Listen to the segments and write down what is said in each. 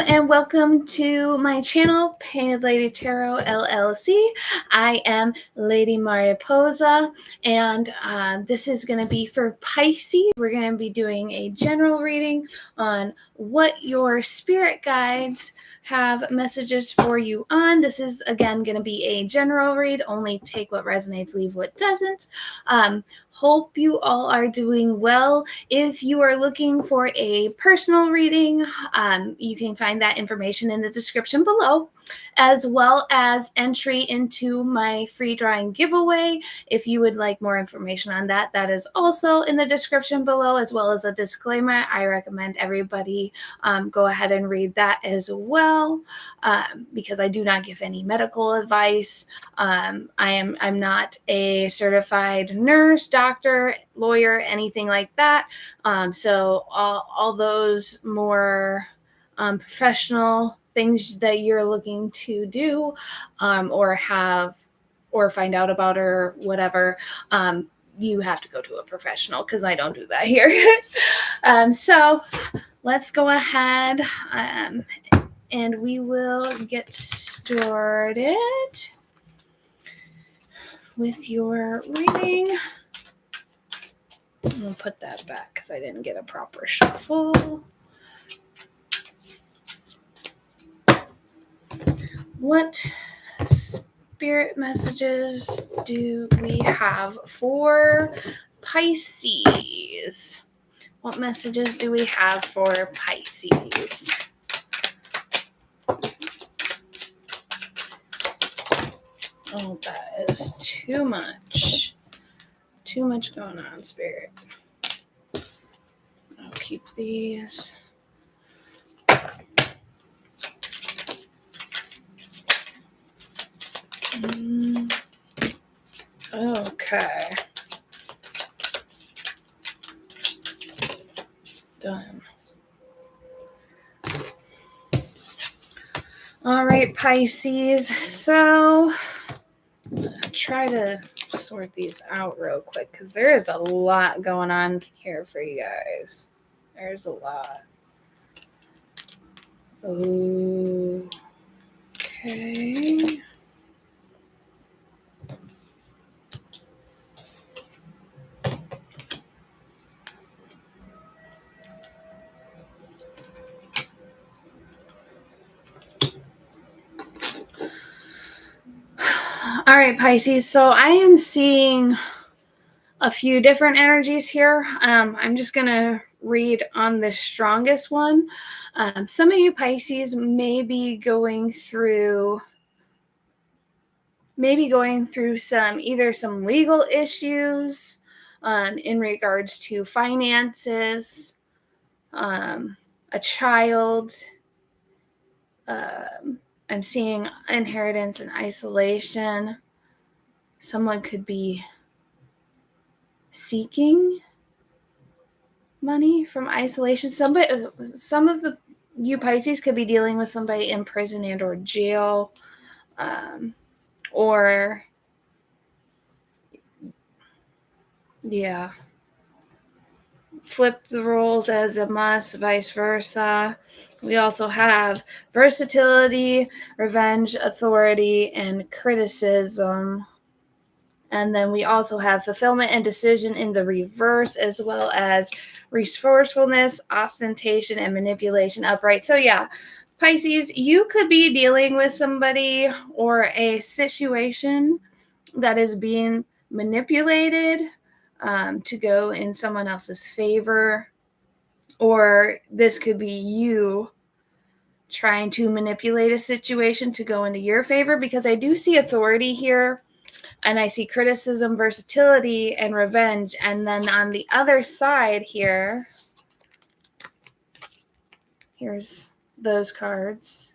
and welcome to my channel, Painted Lady Tarot LLC. I am Lady Mariposa, and this is going to be for Pisces. We're going to be doing a general reading on what your spirit guides have messages for you on. This is, again, going to be a general read. Only take what resonates, leave what doesn't. Hope you all are doing well. If you are looking for a personal reading, you can find that information in the description below, as well as entry into my free drawing giveaway. If you would like more information on that, that is also in the description below, as well as a disclaimer. I recommend everybody go ahead and read that as well, because I do not give any medical advice. I'm not a certified nurse, doctor, lawyer, anything like that. So all those more professional things that you're looking to do or find out about or whatever, you have to go to a professional, because I don't do that here. So let's go ahead and we will get started with your reading. I'm going to put that back because I didn't get a proper shuffle. What spirit messages do we have for Pisces? What messages do we have for Pisces? Oh, that is too much. Too much going on, Spirit. I'll keep these. Okay. Done. All right, Pisces. So I'll try to sort these out real quick, because there is a lot going on here for you guys. There's a lot. Okay. All right, Pisces. So I am seeing a few different energies here. I'm just going to read on the strongest one. Some of you Pisces may be going through some legal issues in regards to finances, a child. I'm seeing inheritance and isolation. Someone could be seeking money from isolation. Some of you Pisces could be dealing with somebody in prison and or jail, or flip the roles as a must, vice versa. We also have versatility, revenge, authority, and criticism. And then we also have fulfillment and decision in the reverse, as well as resourcefulness, ostentation, and manipulation upright. So yeah, Pisces, you could be dealing with somebody or a situation that is being manipulated to go in someone else's favor. Or this could be you trying to manipulate a situation to go into your favor, because I do see authority here. And I see criticism, versatility, and revenge. And then on the other side here, here's those cards.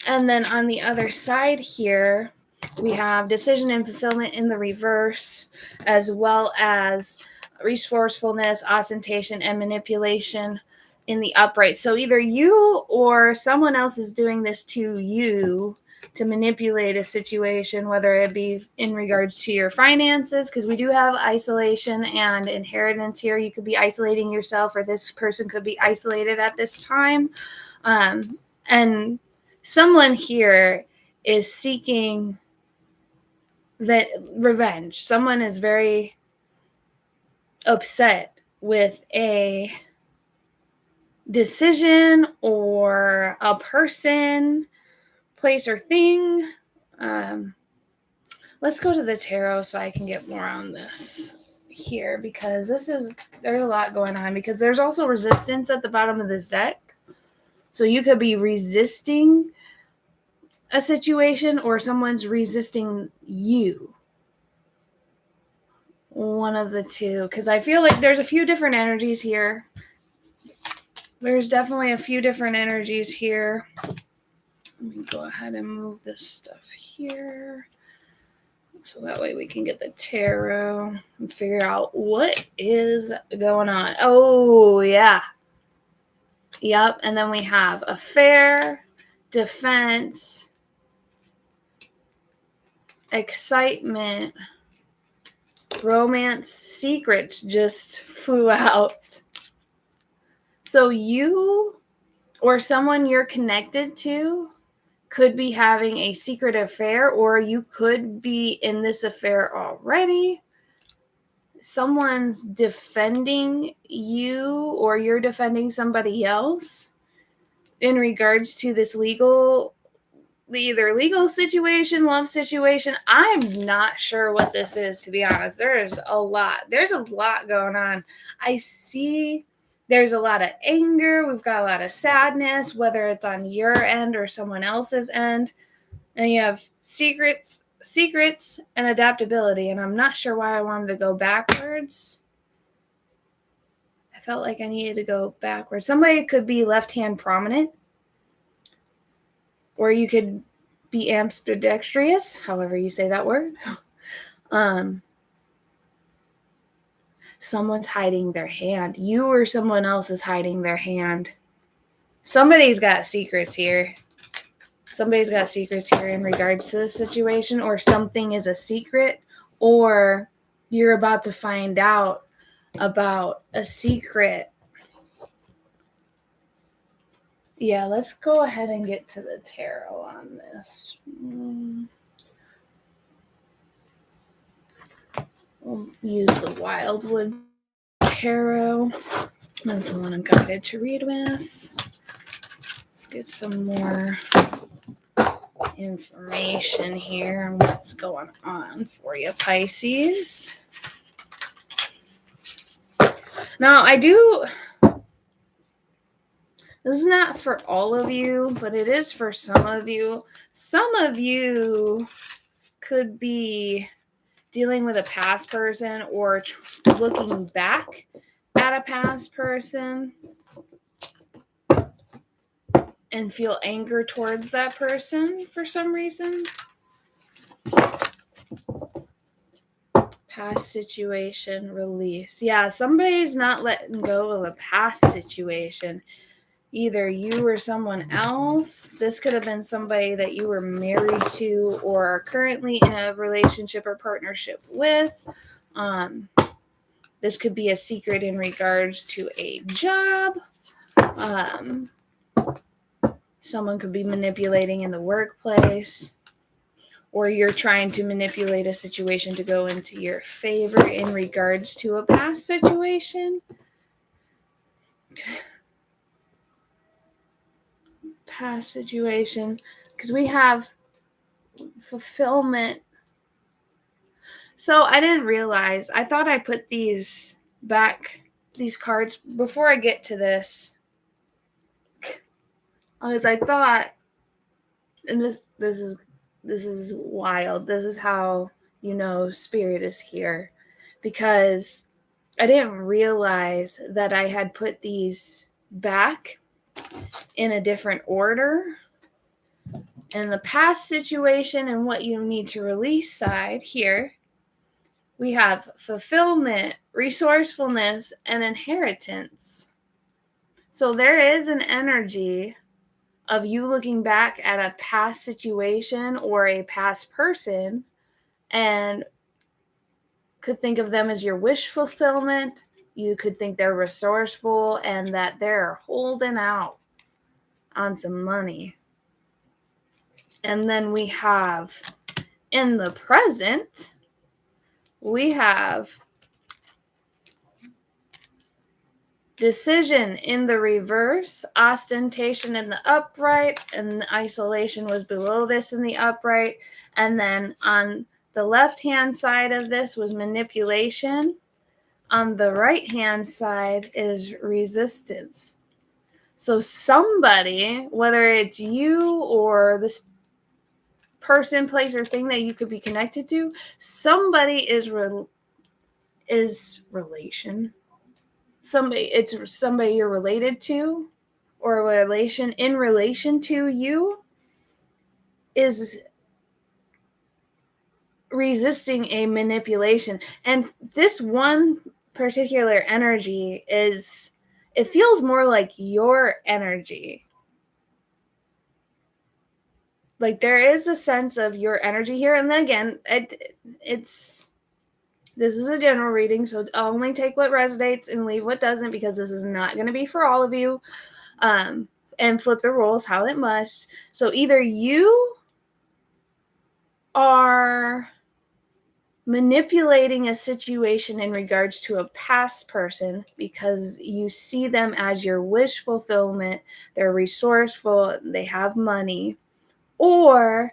And then on the other side here, we have decision and fulfillment in the reverse, as well as resourcefulness, ostentation, and manipulation in the upright. So either you or someone else is doing this to you to manipulate a situation, whether it be in regards to your finances, because we do have isolation and inheritance here. You could be isolating yourself, or this person could be isolated at this time. And someone here is seeking revenge. Someone is very upset with a decision or a person, place, or thing. Let's go to the tarot so I can get more on this here, because there's a lot going on, because there's also resistance at the bottom of this deck. So you could be resisting a situation, or someone's resisting you. One of the two, because I feel like there's a few different energies here. There's definitely a few different energies here. Let me go ahead and move this stuff here, so that way we can get the tarot and figure out what is going on. Oh, yeah. Yep. And then we have affair, defense, excitement, romance, secrets just flew out. So you or someone you're connected to could be having a secret affair, or you could be in this affair already. Someone's defending you, or you're defending somebody else in regards to this either legal situation, love situation. I'm not sure what this is, to be honest. There's a lot going on. I see there's a lot of anger. We've got a lot of sadness, whether it's on your end or someone else's end. And you have secrets and adaptability. And I'm not sure why I wanted to go backwards. I felt like I needed to go backwards. Somebody could be left-hand prominent, or you could be ambidextrous, however you say that word. Someone's hiding their hand. You or someone else is hiding their hand. Somebody's got secrets here. Somebody's got secrets here in regards to this situation, or something is a secret, or you're about to find out about a secret. Yeah, let's go ahead and get to the tarot on this. We'll use the Wildwood Tarot. That's the one I'm guided to read with. Let's get some more information here on what's going on for you, Pisces. Now, this is not for all of you, but it is for some of you. Some of you could be dealing with a past person, or looking back at a past person and feel anger towards that person for some reason. Past situation release. Yeah, somebody's not letting go of a past situation. Either you or someone else. This could have been somebody that you were married to or are currently in a relationship or partnership with. This could be a secret in regards to a job. Someone could be manipulating in the workplace, or you're trying to manipulate a situation to go into your favor in regards to a past situation. Past situation, because we have fulfillment. So I didn't realize, I thought I put these cards before I get to this, as I thought, and this is wild. This is how you know Spirit is here, because I didn't realize that I had put these back in a different order. And the past situation and what you need to release side here, we have fulfillment, resourcefulness, and inheritance. So there is an energy of you looking back at a past situation or a past person and could think of them as your wish fulfillment. You could think they're resourceful and that they're holding out on some money. And then we have in the present, we have decision in the reverse, ostentation in the upright, and isolation was below this in the upright. And then on the left-hand side of this was manipulation. On the right-hand side is resistance. So somebody, whether it's you or this person, place, or thing that you could be connected to, somebody is relation. It's somebody you're related to, or a relation in relation to you is resisting a manipulation. And this one particular energy it feels more like your energy. Like there is a sense of your energy here. And then again, this is a general reading, so only take what resonates and leave what doesn't, because this is not going to be for all of you. And flip the roles how it must. So either you are manipulating a situation in regards to a past person because you see them as your wish fulfillment, they're resourceful, they have money, or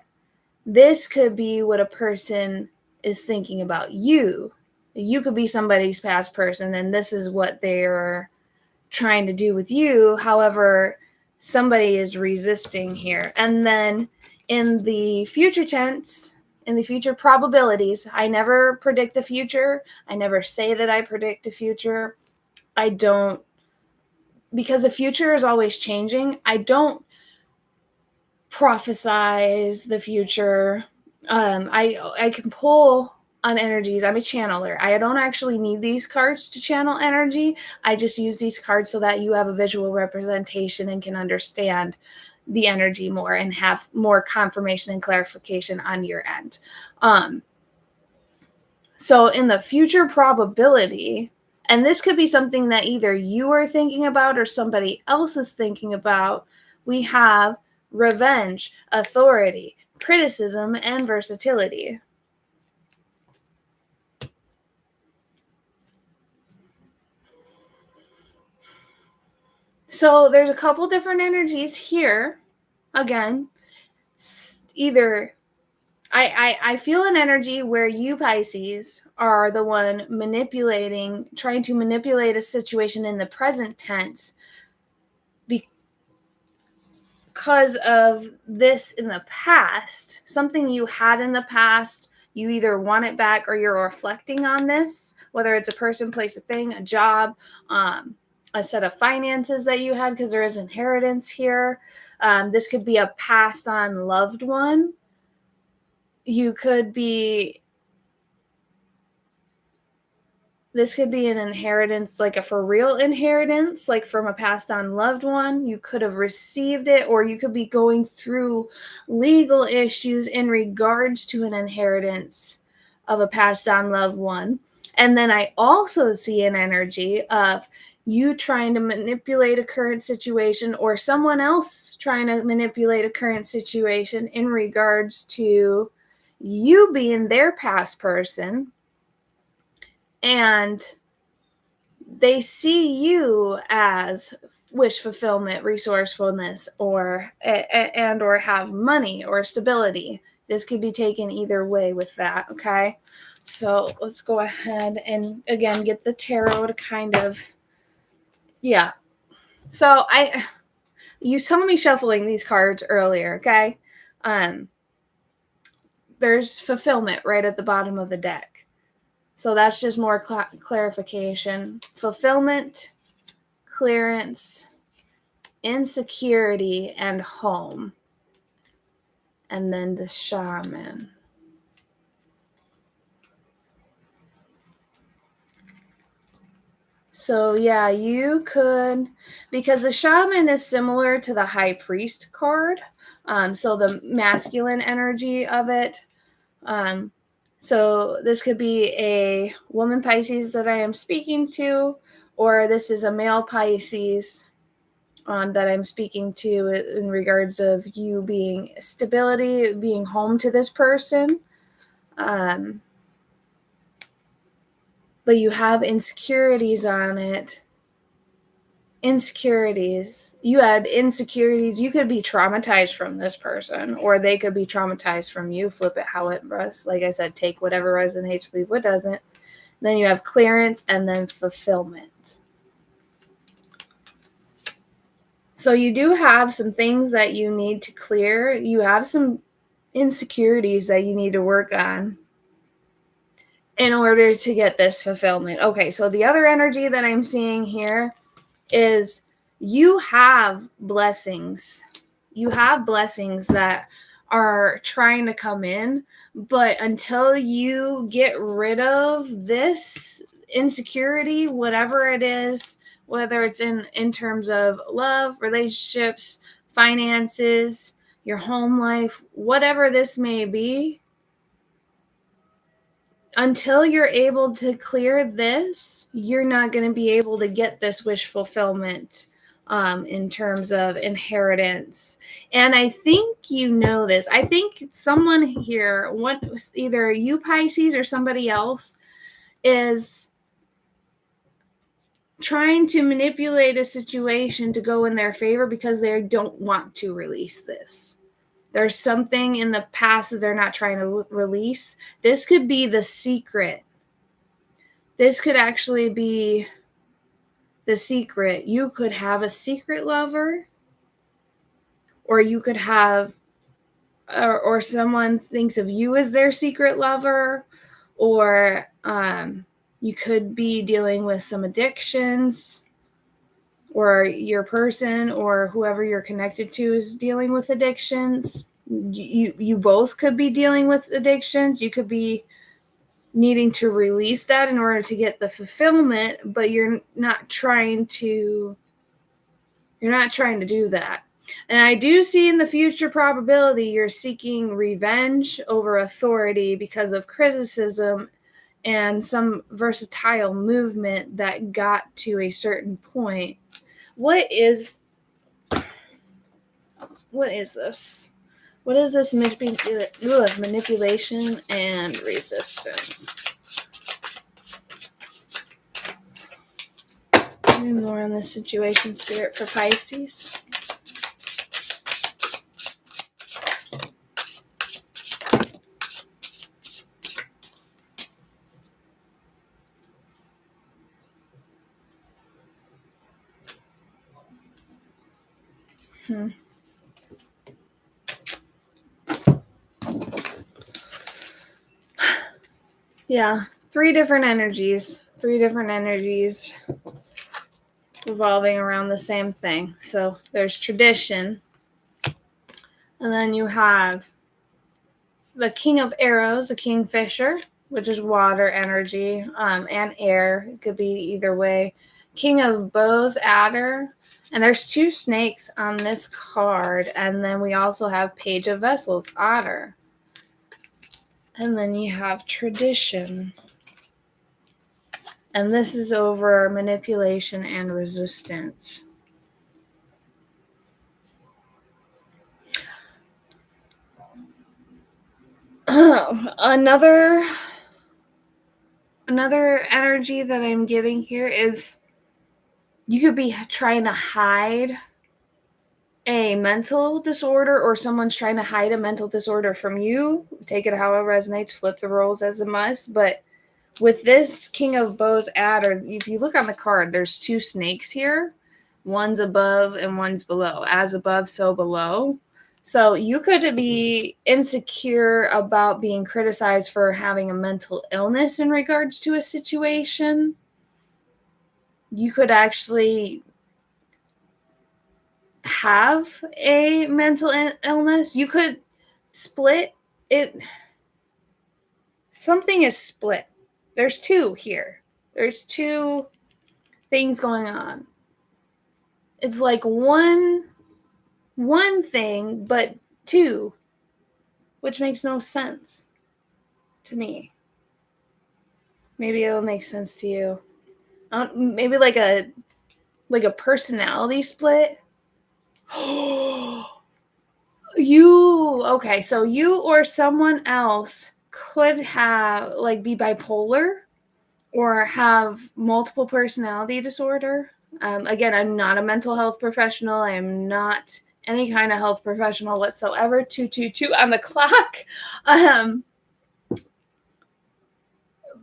this could be what a person is thinking about you. You could be somebody's past person and this is what they're trying to do with you. However, somebody is resisting here. And then in the future tense, in the future probabilities, I never predict the future. I never say that I predict the future. I don't, because the future is always changing. I don't prophesize the future. I can pull on energies. I'm a channeler. I don't actually need these cards to channel energy. I just use these cards so that you have a visual representation and can understand the energy more and have more confirmation and clarification on your end. So in the future probability, and this could be something that either you are thinking about or somebody else is thinking about, we have revenge, authority, criticism, and versatility. So there's a couple different energies here. Again, either I feel an energy where you, Pisces, are the one manipulating, trying to manipulate a situation in the present tense because of this in the past, something you had in the past. You either want it back or you're reflecting on this, whether it's a person, place, a thing, a job, a set of finances that you had, because there is inheritance here. This could be a passed on loved one. This could be an inheritance, like a for real inheritance, like from a passed on loved one. You could have received it, or you could be going through legal issues in regards to an inheritance of a passed on loved one. And then I also see an energy of you trying to manipulate a current situation, or someone else trying to manipulate a current situation in regards to you being their past person. And they see you as wish fulfillment, resourcefulness, or have money or stability. This could be taken either way with that, okay? So let's go ahead and, again, get the tarot to kind of, yeah. So you saw me shuffling these cards earlier, okay? There's fulfillment right at the bottom of the deck. So that's just more clarification. Fulfillment, clearance, insecurity, and home. And then the shaman. So yeah, you could, because the shaman is similar to the high priest card. So the masculine energy of it. So this could be a woman Pisces that I am speaking to, or this is a male Pisces that I'm speaking to in regards of you being stability, being home to this person. But you have insecurities on it. You had insecurities. You could be traumatized from this person, or they could be traumatized from you. Flip it how it rests. Like I said, take whatever resonates, leave what doesn't. Then you have clearance and then fulfillment. So you do have some things that you need to clear. You have some insecurities that you need to work on in order to get this fulfillment. Okay, so the other energy that I'm seeing here is you have blessings. You have blessings that are trying to come in, but until you get rid of this insecurity, whatever it is, whether it's in terms of love, relationships, finances, your home life, whatever this may be, until you're able to clear this, you're not going to be able to get this wish fulfillment in terms of inheritance. And I think you know this. I think someone here, either you Pisces or somebody else, is trying to manipulate a situation to go in their favor because they don't want to release this. There's something in the past that they're not trying to release. This could be the secret. This could actually be the secret. You could have a secret lover, or you could have, or someone thinks of you as their secret lover, or you could be dealing with some addictions, or your person or whoever you're connected to is dealing with addictions. You both could be dealing with addictions. You could be needing to release that in order to get the fulfillment, but you're not trying to do that. And I do see in the future probability you're seeking revenge over authority because of criticism and some versatile movement that got to a certain point. What is this? What is this manipulation and resistance? Maybe more on this situation, Spirit, for Pisces. Yeah, three different energies revolving around the same thing. So there's tradition, and then you have the King of Arrows, the Kingfisher, which is water energy, and air. It could be either way. King of Bows, Adder, and there's two snakes on this card, and then we also have Page of Vessels, Otter. And then you have tradition. And this is over manipulation and resistance. Another energy that I'm getting here is you could be trying to hide a mental disorder, or someone's trying to hide a mental disorder from you. Take it however resonates, flip the roles as a must. But with this King of Bows Adder, if you look on the card, there's two snakes here. One's above and one's below. As above, so below. So you could be insecure about being criticized for having a mental illness in regards to a situation. You could actually have a mental illness. You could split it. Something is split. There's two here. There's two things going on. It's like one thing, but two, which makes no sense to me. Maybe it'll make sense to you. Maybe like a personality split. Okay, so you or someone else could have be bipolar or have multiple personality disorder. Again, I'm not a mental health professional. I am not any kind of health professional whatsoever. 222 on the clock.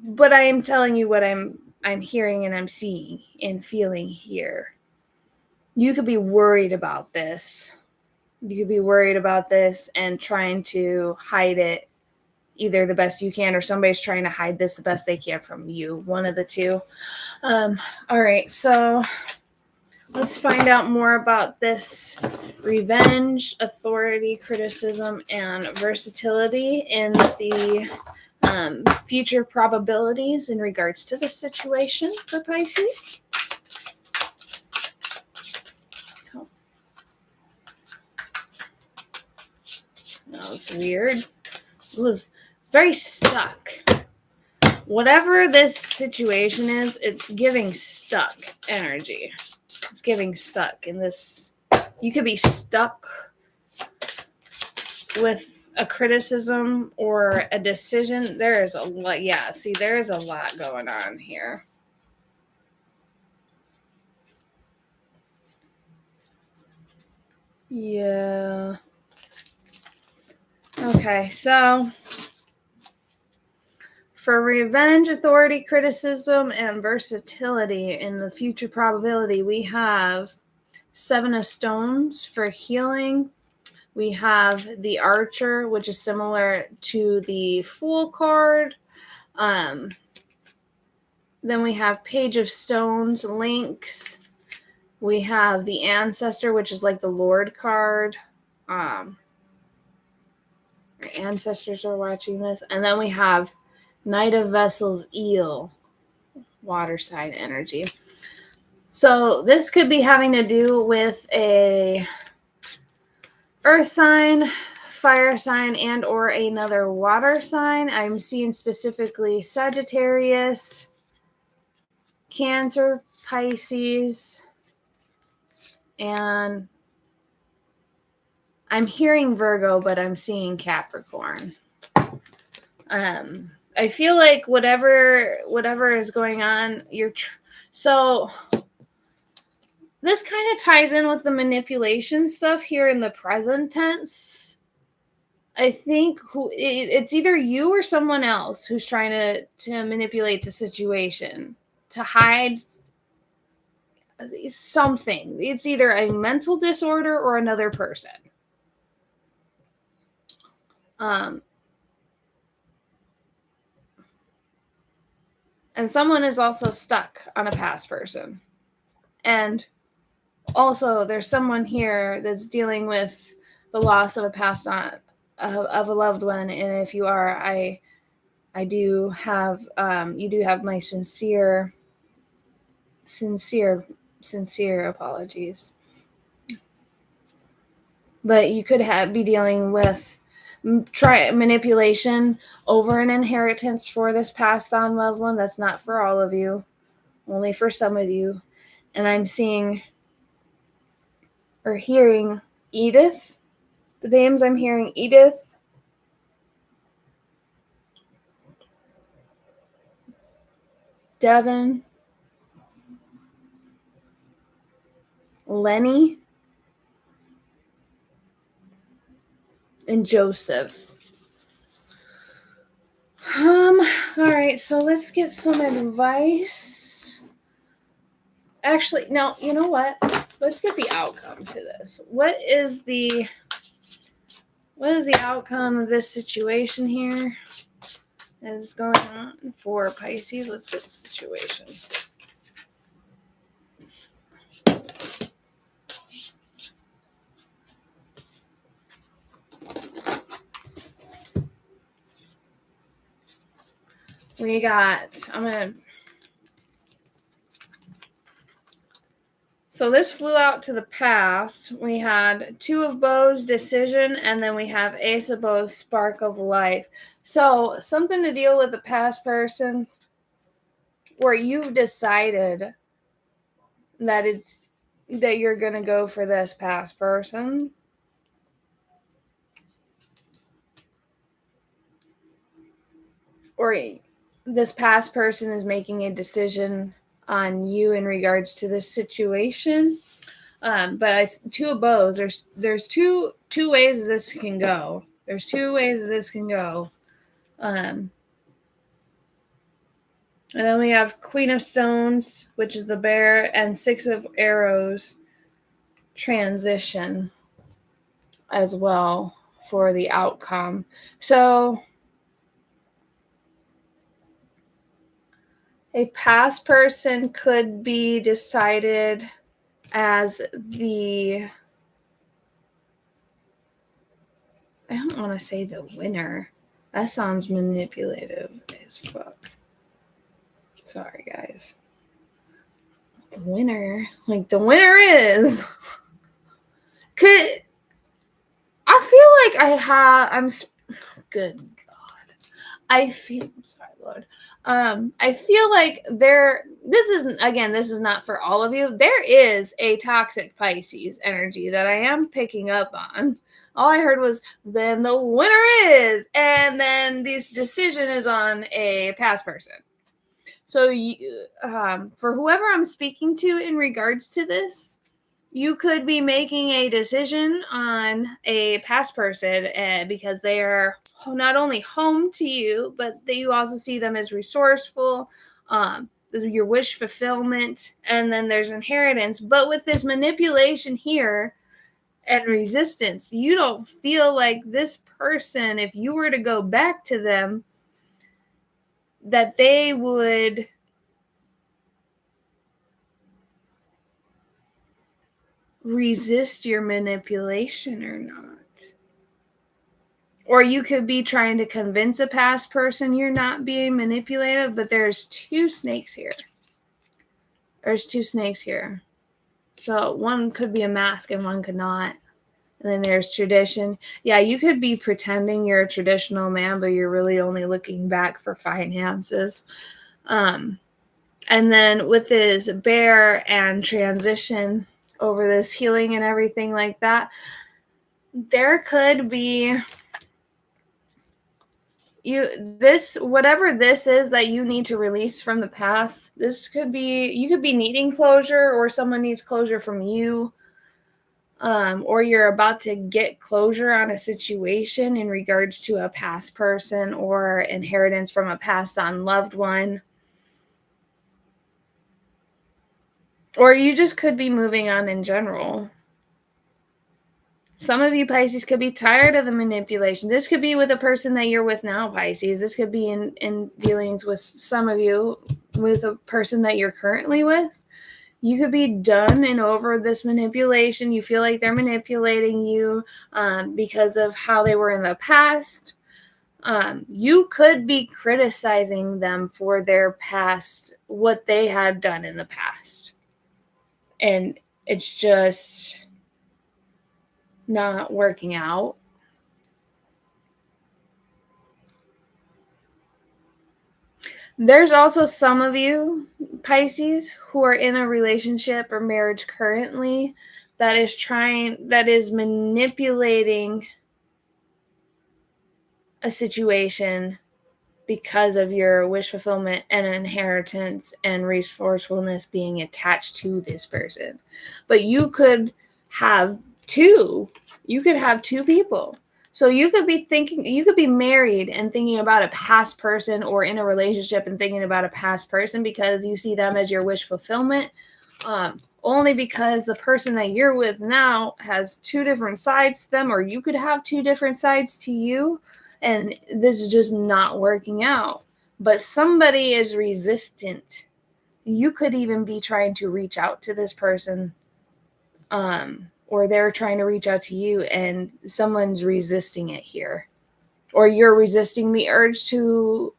But I am telling you what I'm hearing and I'm seeing and feeling here. You could be worried about this. You could be worried about this and trying to hide it either the best you can, or somebody's trying to hide this the best they can from you. One of the two. All right, so let's find out more about this revenge, authority, criticism, and versatility in the future probabilities in regards to the situation for Pisces. So, that was weird. It was very stuck. Whatever this situation is, it's giving stuck energy. It's giving stuck in this. You could be stuck with a criticism or a decision. There is a lot. Yeah, see, there is a lot going on here. Yeah. Okay, so for revenge, authority, criticism, and versatility in the future probability, we have 7 of Stones for healing. We have the Archer, which is similar to the Fool card. Then we have Page of Stones, Links. We have the Ancestor, which is like the Lord card. Our ancestors are watching this. And then we have Knight of Vessels, Eel, water sign energy. So this could be having to do with a earth sign, fire sign, and or another water sign. I'm seeing specifically Sagittarius, Cancer, Pisces, and I'm hearing Virgo, but I'm seeing Capricorn. I feel like whatever is going on, so this kind of ties in with the manipulation stuff here in the present tense. I think it's either you or someone else who's trying to manipulate the situation, to hide something. It's either a mental disorder or another person. And someone is also stuck on a past person. And also there's someone here that's dealing with the loss of of a loved one. And if you are, I do have, you do have my sincere apologies. But you could be dealing with manipulation over an inheritance for this passed on loved one. That's not for all of you, only for some of you. And I'm seeing or hearing Edith. The names I'm hearing: Edith, Devin, Lenny, and Joseph. All right, so let's get some advice. Actually, no, you know what? Let's get the outcome to this. What is the outcome of this situation here that is going on for Pisces? Let's get the situation. We got, So this flew out to the past. We had Two of Bows, decision, and then we have Ace of Bows, spark of life. So something to deal with the past person where you've decided that you're going to go for this past person. Or this past person is making a decision on you in regards to this situation. But Two of Bows, there's two ways this can go. There's two ways this can go. And then we have Queen of Stones, which is the bear, and Six of Arrows, transition as well for the outcome. So a past person could be decided as I don't want to say the winner. That sounds manipulative as fuck. Sorry, guys. The winner is. I feel like I'm good God. I'm sorry, Lord. I feel like this is not for all of you. There is a toxic Pisces energy that I am picking up on. All I heard was, then the winner is, and then this decision is on a past person. So for whoever I'm speaking to in regards to this, you could be making a decision on a past person because they are not only home to you, but you also see them as resourceful, your wish fulfillment, and then there's inheritance. But with this manipulation here and resistance, you don't feel like this person, if you were to go back to them, that they would resist your manipulation or not. Or you could be trying to convince a past person you're not being manipulative, but there's two snakes here. So one could be a mask and one could not. And then there's tradition. Yeah, you could be pretending you're a traditional man, but you're really only looking back for finances. And then with this bear and transition over this healing and everything like that, there could be whatever this is that you need to release from the past. This could be, you could be needing closure, or someone needs closure from you, or you're about to get closure on a situation in regards to a past person or inheritance from a passed on loved one. Or you just could be moving on in general. Some of you Pisces could be tired of the manipulation. This could be with a person that you're with now, Pisces. This could be in dealings with some of you with a person that you're currently with. You could be done and over this manipulation. You feel like they're manipulating you because of how they were in the past. You could be criticizing them for their past, what they had done in the past. And it's just not working out. There's also some of you Pisces who are in a relationship or marriage currently that is manipulating a situation because of your wish fulfillment and inheritance and resourcefulness being attached to this person. But you could have two people. So you could be married and thinking about a past person, or in a relationship and thinking about a past person because you see them as your wish fulfillment. Only because the person that you're with now has two different sides to them, or you could have two different sides to you, and this is just not working out. But somebody is resistant. You could even be trying to reach out to this person, or they're trying to reach out to you, and someone's resisting it here. Or you're resisting the urge to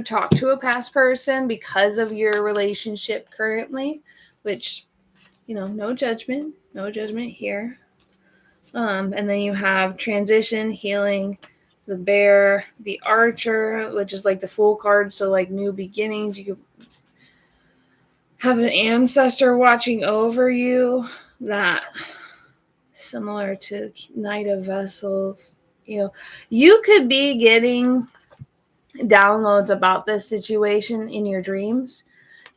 talk to a past person because of your relationship currently, which no judgment here. And then you have transition, healing, the bear, the archer, which is like the Fool card. So like new beginnings. You could have an ancestor watching over you, that similar to Knight of Vessels. You could be getting downloads about this situation in your dreams.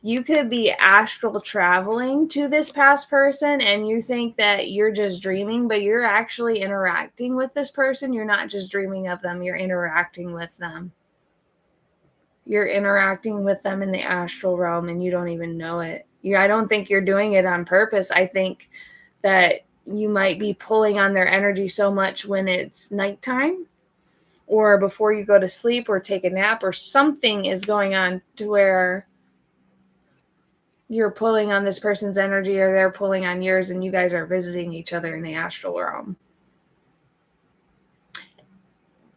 You could be astral traveling to this past person and you think that you're just dreaming, but you're actually interacting with this person. You're not just dreaming of them, you're interacting with them. You're interacting with them in the astral realm and you don't even know it. I don't think you're doing it on purpose. I think that you might be pulling on their energy so much when it's nighttime or before you go to sleep or take a nap, or something is going on to where you're pulling on this person's energy or they're pulling on yours and you guys are visiting each other in the astral realm.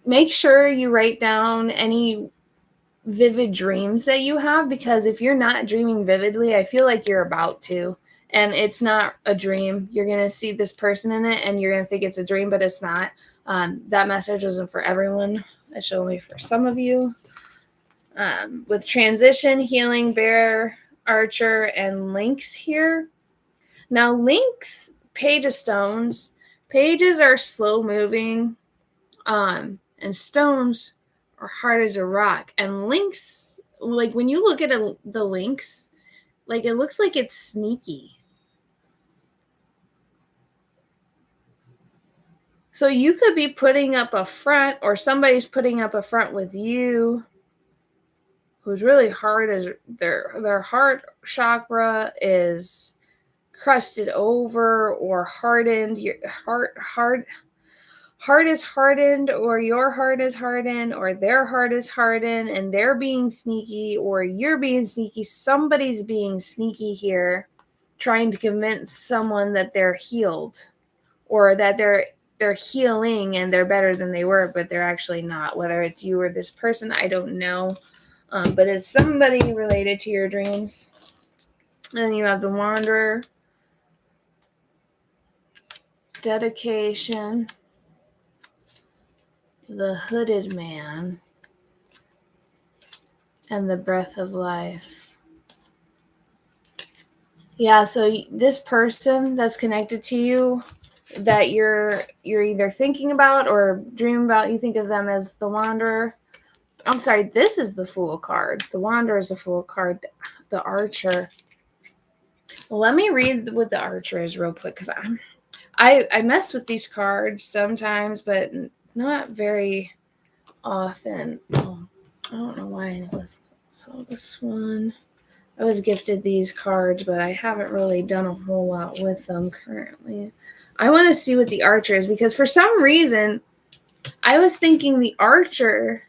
Make sure you write down any vivid dreams that you have, because if you're not dreaming vividly, I feel like you're about to, and it's not a dream. You're going to see this person in it and you're going to think it's a dream, but it's not. That message isn't for everyone. It's only for some of you. With transition, healing, bear, archer, and links here. Now, links, page of stones. Pages are slow moving, and stones are hard as a rock. And links, like when you look at the links, like it looks like it's sneaky. So you could be putting up a front, or somebody's putting up a front with you who's really hard, as their heart chakra is crusted over or hardened. Your heart is hardened, or your heart is hardened, or their heart is hardened, and they're being sneaky, or you're being sneaky. Somebody's being sneaky here, trying to convince someone that they're healed, or that they're healing and they're better than they were, but they're actually not. Whether it's you or this person, I don't know. But it's somebody related to your dreams. And then you have the Wanderer, dedication, the Hooded Man, and the Breath of Life. Yeah, so this person that's connected to you, that you're either thinking about or dreaming about, you think of them as the Wanderer. I'm sorry, this is the Fool card. The Wanderer is the Fool card. The Archer. Well, let me read what the Archer is real quick, because I mess with these cards sometimes, but not very often. Oh, I don't know why it was. So this one, I was gifted these cards, but I haven't really done a whole lot with them currently. I want to see what the Archer is, because for some reason, I was thinking the Archer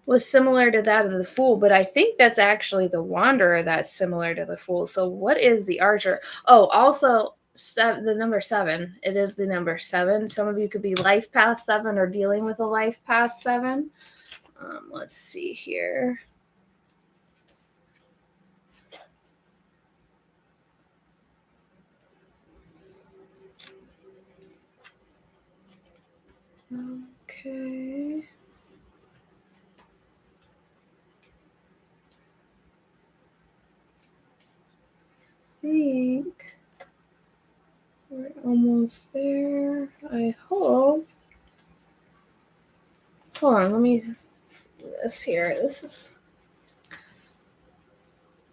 was similar to that of the Fool, but I think that's actually the Wanderer that's similar to the Fool. So what is the Archer? Oh, also the number 7. It is the number 7. Some of you could be life path 7 or dealing with a life path 7. Let's see here. Okay. I think we're almost there. I hope. Hold on, let me see this here. This is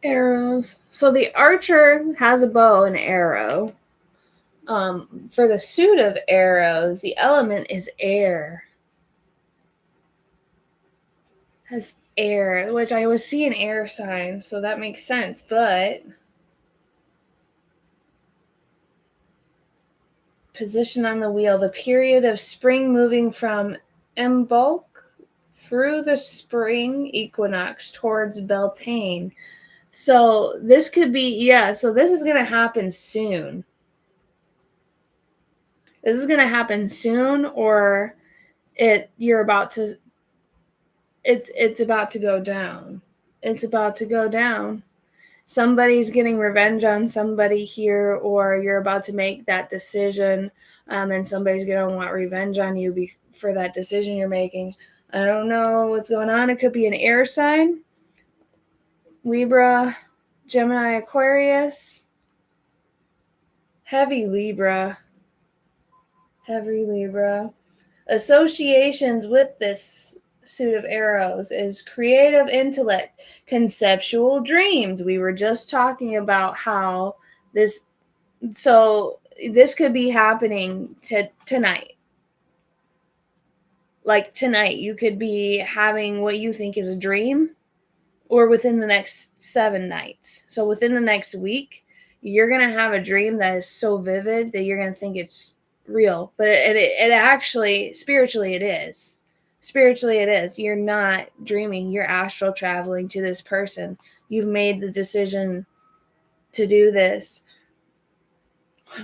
arrows. So the Archer has a bow and arrow. For the suit of arrows, the element is air. Has air, which I was seeing air signs, so that makes sense. But position on the wheel, the period of spring moving from Imbolc through the spring equinox towards Beltane. So this could be, so this is going to happen soon. This is going to happen soon, or you're about to, it's about to go down. It's about to go down. somebody's getting revenge on somebody here, or you're about to make that decision, and somebody's going to want revenge on you for that decision you're making. I don't know what's going on. It could be an air sign. Libra, Gemini, Aquarius. Heavy Libra. Associations with this suit of arrows is creative intellect, conceptual dreams. We were just talking about how this could be happening tonight. Like tonight, you could be having what you think is a dream, or within the next 7 nights. So within the next week, you're going to have a dream that is so vivid that you're going to think it's real. But it actually, spiritually, it is. Spiritually, it is. You're not dreaming. You're astral traveling to this person. You've made the decision to do this.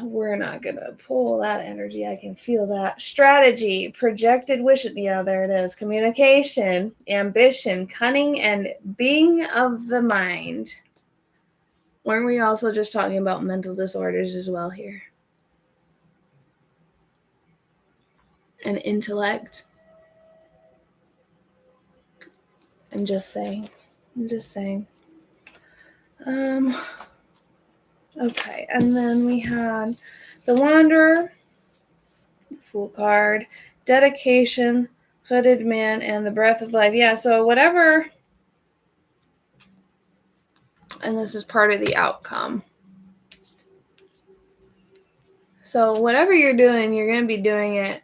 We're not going to pull that energy. I can feel that. Strategy, projected wish. Yeah, there it is. Communication, ambition, cunning, and being of the mind. Weren't we also just talking about mental disorders as well here? And intellect. I'm just saying. Okay, and then we had the Wanderer, the Fool card, dedication, hooded man, and the breath of life. Yeah, so whatever, and this is part of the outcome. So whatever you're doing, you're going to be doing it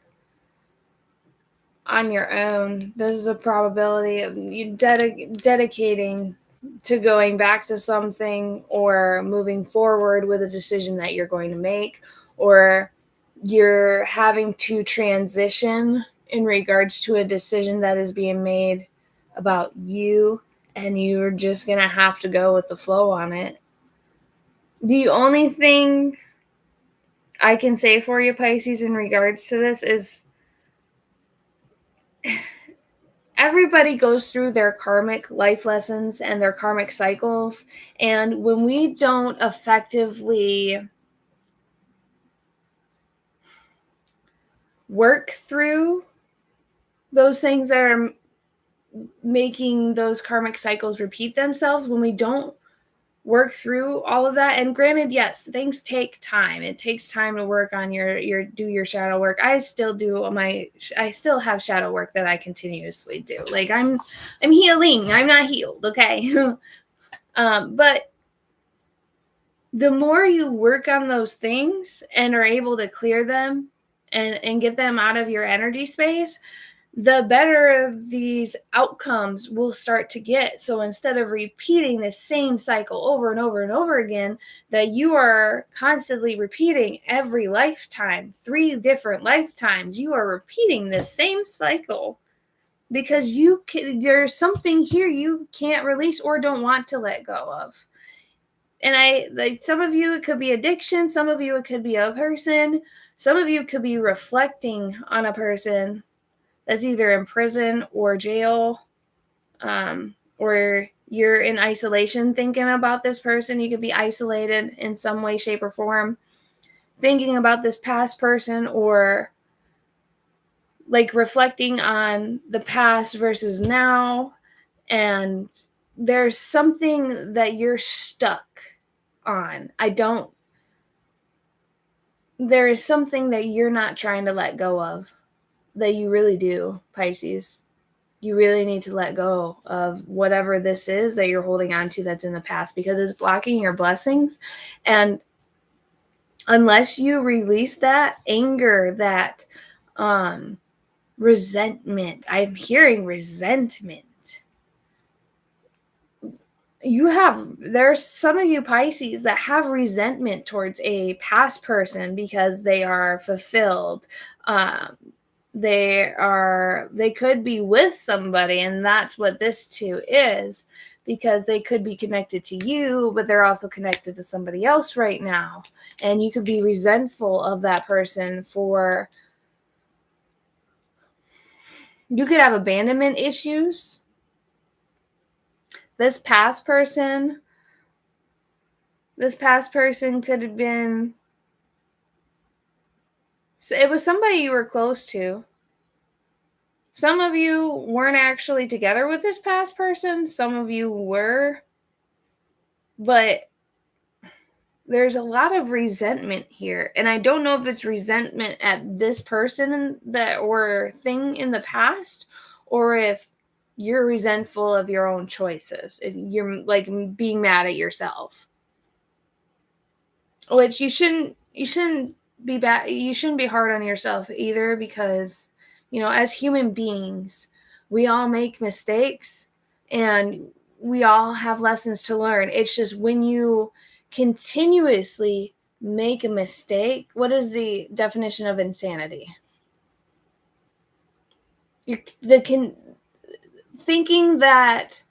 on your own. There's a probability of you dedicating to going back to something, or moving forward with a decision that you're going to make, or you're having to transition in regards to a decision that is being made about you, and you're just going to have to go with the flow on it. The only thing I can say for you, Pisces, in regards to this is everybody goes through their karmic life lessons and their karmic cycles. And when we don't effectively work through those things that are making those karmic cycles repeat themselves, when we don't work through all of that, and granted, yes, things take time. It takes time to work on your shadow work. I still have shadow work that I continuously do. Like I'm healing. I'm not healed, okay? But the more you work on those things and are able to clear them and get them out of your energy space, the better these outcomes will start to get. So instead of repeating the same cycle over and over and over again, that you are constantly repeating every lifetime, 3 different lifetimes, you are repeating the same cycle because there's something here you can't release or don't want to let go of. And some of you, it could be addiction. Some of you, it could be a person. Some of you could be reflecting on a person that's either in prison or jail, or you're in isolation thinking about this person. You could be isolated in some way, shape, or form, thinking about this past person, or like reflecting on the past versus now. And there's something that you're stuck on. There is something that you're not trying to let go of, that you really do, Pisces. You really need to let go of whatever this is that you're holding on to that's in the past, because it's blocking your blessings. And unless you release that anger, that resentment, I'm hearing resentment. There's some of you Pisces that have resentment towards a past person because they are fulfilled. They could be with somebody, and that's what this too is, because they could be connected to you, but they're also connected to somebody else right now. And you could be resentful of that person you could have abandonment issues. This past person This past person could have been, it was somebody you were close to. Some of you weren't actually together with this past person. Some of you were. But there's a lot of resentment here. And I don't know if it's resentment at this person that or thing in the past, or if you're resentful of your own choices. If you're like being mad at yourself. Which you shouldn't be bad. You shouldn't be hard on yourself either, because, you know, as human beings, we all make mistakes and we all have lessons to learn. It's just when you continuously make a mistake, what is the definition of insanity? Thinking that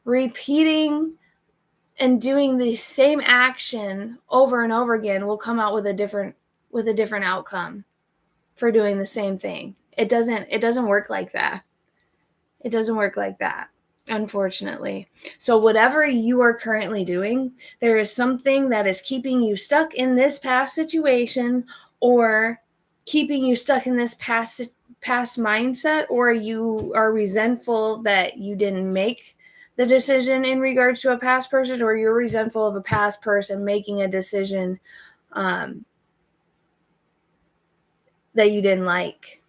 repeating and doing the same action over and over again will come out with a different outcome for doing the same thing. It doesn't work like that. It doesn't work like that, unfortunately. So whatever you are currently doing, there is something that is keeping you stuck in this past situation, or keeping you stuck in this past mindset, or you are resentful that you didn't make the decision in regards to a past person, or you're resentful of a past person making a decision that you didn't like.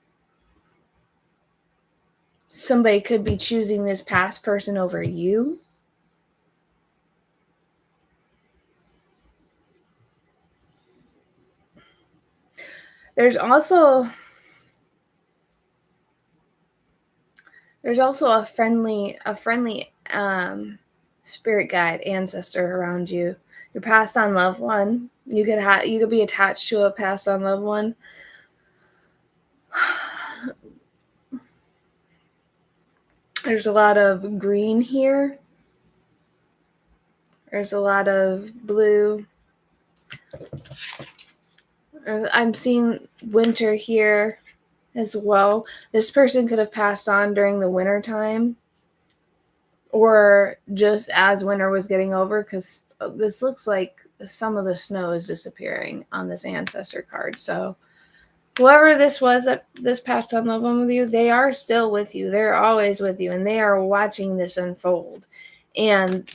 Somebody could be choosing this past person over you. There's also a friendly spirit guide, ancestor around you. Your passed on loved one. You could be attached to a passed on loved one. There's a lot of green here. There's a lot of blue. I'm seeing winter here as well. This person could have passed on during the winter time, or just as winter was getting over, because this looks like some of the snow is disappearing on this ancestor card. So whoever this was that this passed on loved one with you, they are still with you. They're always with you, and they are watching this unfold. And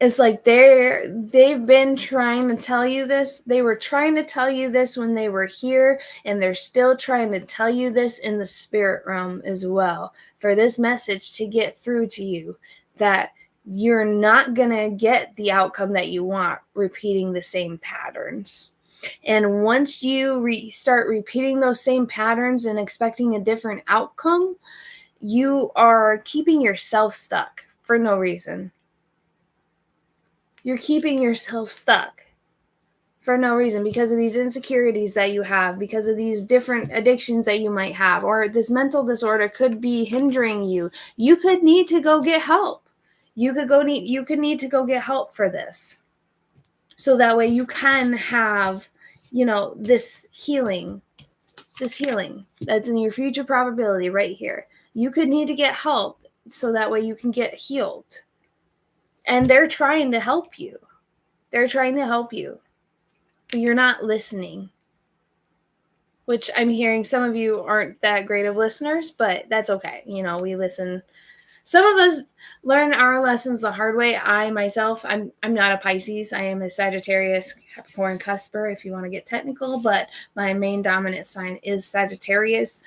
it's like they've been trying to tell you this. They were trying to tell you this when they were here, and they're still trying to tell you this in the spirit realm as well, for this message to get through to you, that you're not going to get the outcome that you want repeating the same patterns. And once you start repeating those same patterns and expecting a different outcome, you are keeping yourself stuck for no reason. You're keeping yourself stuck for no reason, because of these insecurities that you have, because of these different addictions that you might have, or this mental disorder could be hindering you. You could need to go get help. You could need to go get help for this. So that way you can have, this healing that's in your future probability right here. You could need to get help so that way you can get healed. And they're trying to help you. But you're not listening. Which I'm hearing some of you aren't that great of listeners, but that's okay. We listen. Some of us learn our lessons the hard way. I myself, I'm not a Pisces. I am a Sagittarius, Capricorn, Cusper, if you want to get technical, but my main dominant sign is Sagittarius.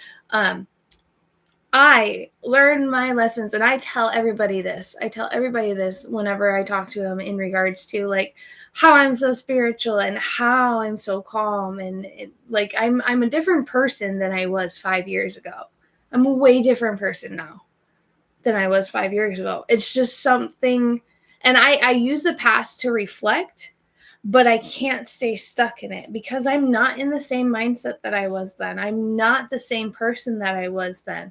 I learn my lessons, and I tell everybody this. Whenever I talk to them in regards to like how I'm so spiritual and how I'm so calm, and like I'm a different person than I was 5 years ago. I'm a way different person now than I was 5 years ago. It's just something, and I use the past to reflect, but I can't stay stuck in it, because I'm not in the same mindset that I was then. I'm not the same person that I was then.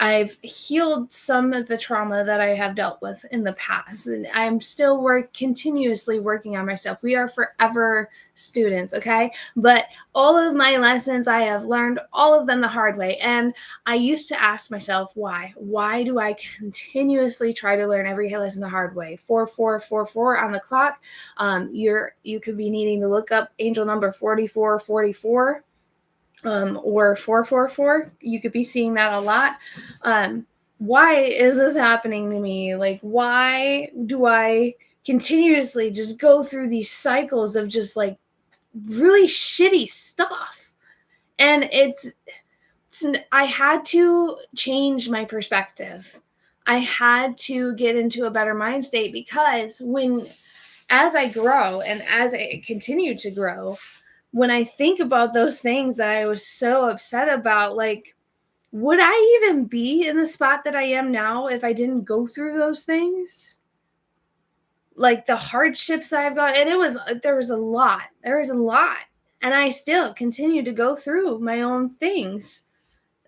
I've healed some of the trauma that I have dealt with in the past, and I'm still continuously working on myself. We are forever students, okay? But all of my lessons, I have learned all of them the hard way. And I used to ask myself, why? Why do I continuously try to learn every lesson the hard way? 4444 on the clock. You could be needing to look up angel number 4444. Or 444. You could be seeing that a lot. Why is this happening to me? Like, why do I continuously just go through these cycles of just like really shitty stuff? And I had to change my perspective. I had to get into a better mind state, because as I grow and as I continue to grow, when I think about those things that I was so upset about, like, would I even be in the spot that I am now if I didn't go through those things? Like the hardships that I've got, and there was a lot. And I still continue to go through my own things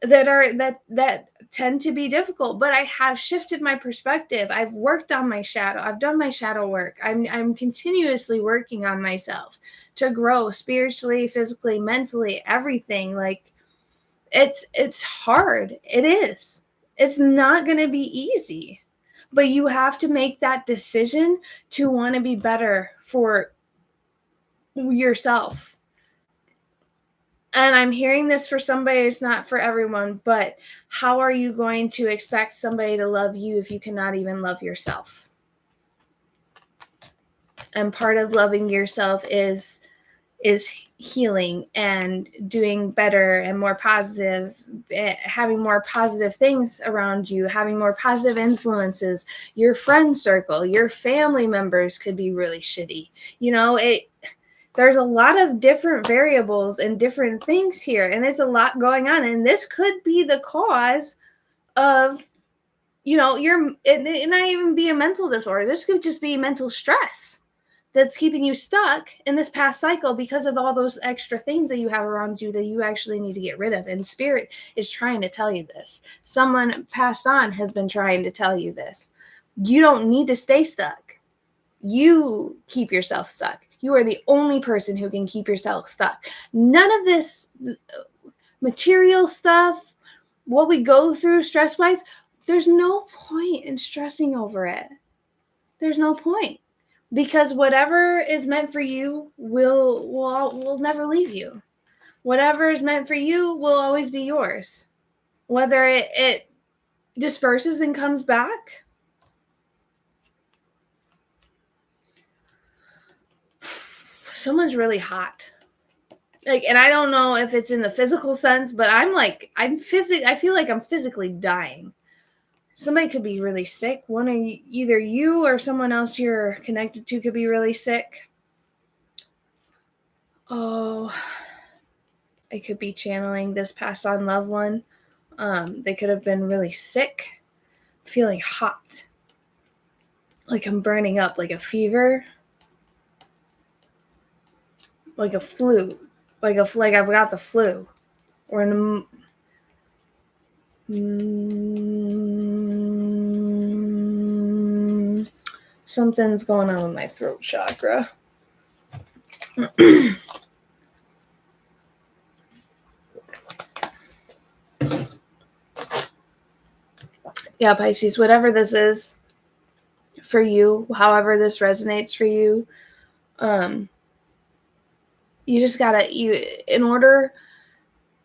that tend to be difficult, but I have shifted my perspective. I've worked on my shadow. I've done my shadow work. I'm continuously working on myself to grow spiritually, physically, mentally, everything. Like, it's hard. It is. It's not going to be easy, but you have to make that decision to want to be better for yourself. And I'm hearing this for somebody, it's not for everyone, but how are you going to expect somebody to love you if you cannot even love yourself? And part of loving yourself is healing and doing better and more positive, having more positive things around you, having more positive influences. Your friend circle, your family members could be really shitty. There's a lot of different variables and different things here, and it's a lot going on. And this could be the cause of, it not even be a mental disorder. This could just be mental stress that's keeping you stuck in this past cycle because of all those extra things that you have around you that you actually need to get rid of. And Spirit is trying to tell you this. Someone passed on has been trying to tell you this. You don't need to stay stuck. You keep yourself stuck. You are the only person who can keep yourself stuck. None of this material stuff, what we go through stress-wise, there's no point in stressing over it. There's no point. Because whatever is meant for you will never leave you. Whatever is meant for you will always be yours. Whether it disperses and comes back, someone's really hot. Like, and I don't know if it's in the physical sense, but I feel like I'm physically dying. Somebody could be really sick. Either you or someone else you're connected to could be really sick. Oh, I could be channeling this passed on loved one. They could have been really sick, feeling hot, like I'm burning up, like a fever, like a flu, like I've got the flu, or something's going on with my throat chakra. Yeah, Pisces, whatever this is for you, however this resonates for you, you just gotta, in order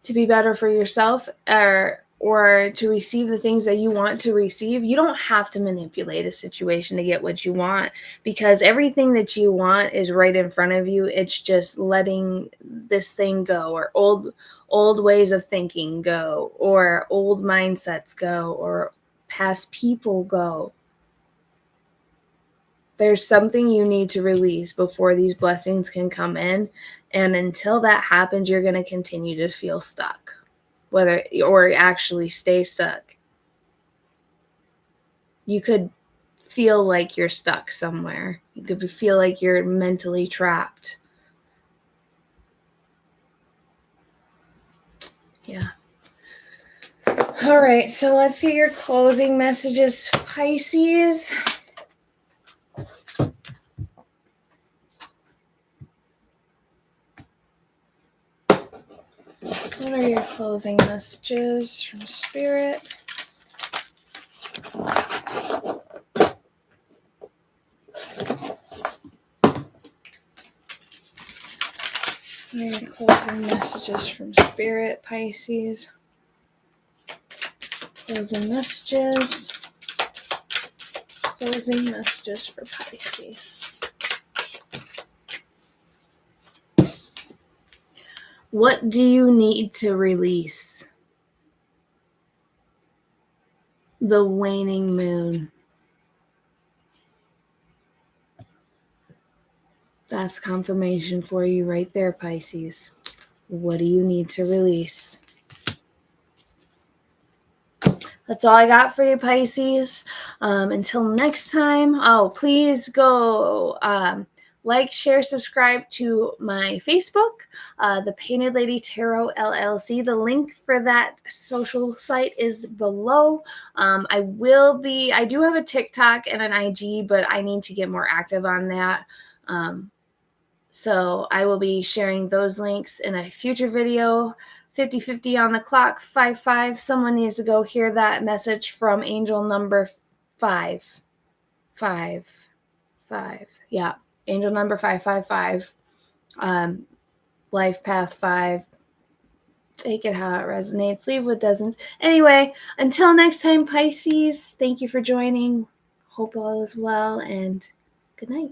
to be better for yourself or to receive the things that you want to receive, you don't have to manipulate a situation to get what you want, because everything that you want is right in front of you. It's just letting this thing go, or old ways of thinking go, or old mindsets go, or past people go. There's something you need to release before these blessings can come in. And until that happens, you're going to continue to feel stuck, or actually stay stuck. You could feel like you're stuck somewhere. You could feel like you're mentally trapped. Yeah. All right, so let's get your closing messages, Pisces. What are your closing messages from Spirit? What are your closing messages from Spirit, Pisces? Closing messages. Closing messages for Pisces. What do you need to release? The waning moon. That's confirmation for you right there, Pisces. What do you need to release? That's all I got for you, Pisces. Until next time, please go like, share, subscribe to my Facebook, the Painted Lady Tarot LLC. The link for that social site is below. I do have a TikTok and an IG, but I need to get more active on that. So I will be sharing those links in a future video. 50-50 on the clock, 5-5. Someone needs to go hear that message from angel number 5. 5. 5. Yeah. Angel number 555. Life path 5. Take it how it resonates. Leave what doesn't. Anyway, until next time, Pisces, thank you for joining. Hope all is well, and good night.